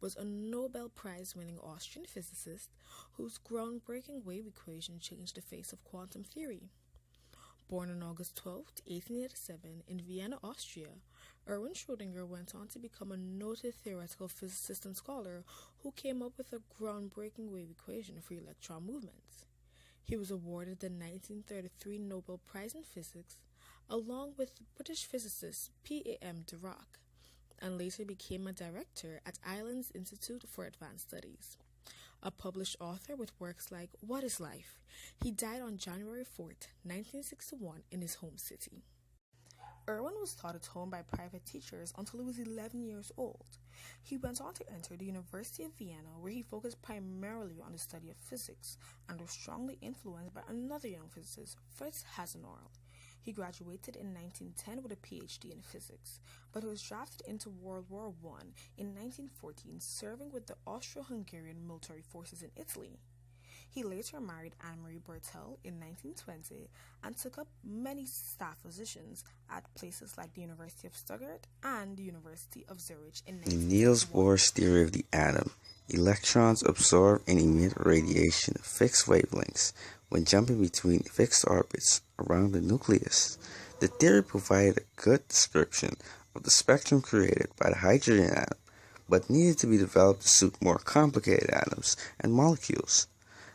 was a Nobel Prize-winning Austrian physicist whose groundbreaking wave equation changed the face of quantum theory. Born on August 12, 1887, in Vienna, Austria, Erwin Shrodinger went on to become a noted theoretical physicist and scholar who came up with a groundbreaking wave equation for electron movements. He was awarded the 1933 Nobel Prize in Physics, along with British physicist P.A.M. Dirac, and later became a director at Ireland's Institute for Advanced Studies. A published author with works like What is Life? He died on January 4, 1961, in his home city. Erwin was taught at home by private teachers until he was 11 years old. He went on to enter the University of Vienna, where he focused primarily on the study of physics and was strongly influenced by another young physicist, Fritz Hasani. He graduated in 1910 with a PhD in physics, but was drafted into World War I in 1914, serving with the Austro-Hungarian military forces in Italy. He later married Anne-Marie Bertel in 1920 and took up many staff positions at places like the University of Stuttgart and the University of Zurich in 1961. In Niels Bohr's theory of the atom, electrons absorb and emit radiation of fixed wavelengths when jumping between fixed orbits around the nucleus. The theory provided a good description of the spectrum created by the hydrogen atom, but needed to be developed to suit more complicated atoms and molecules.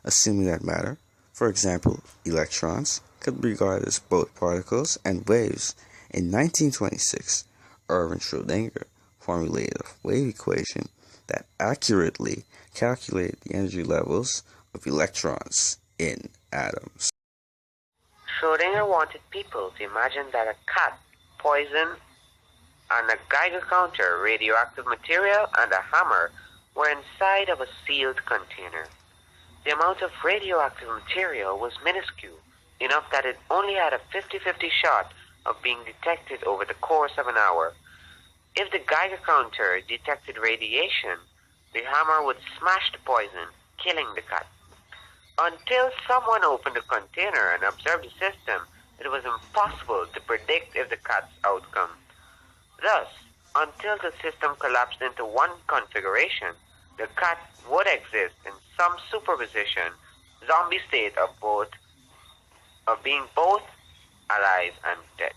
Assuming that matter, for example, electrons, could be regarded as both particles and waves, in 1926, Erwin Shrodinger formulated a wave equation that accurately calculated the energy levels of electrons in atoms. Schrodinger wanted people to imagine that a cat, poison, and a Geiger counter, radioactive material, and a hammer were inside of a sealed container. The amount of radioactive material was minuscule, enough that it only had a 50-50 shot of being detected over the course of an hour. If the Geiger counter detected radiation, the hammer would smash the poison, killing the cat. Until someone opened the container and observed the system, it was impossible to predict if the cat's outcome. Thus, until the system collapsed into one configuration, the cat would exist in some superposition, zombie state of being both alive and dead.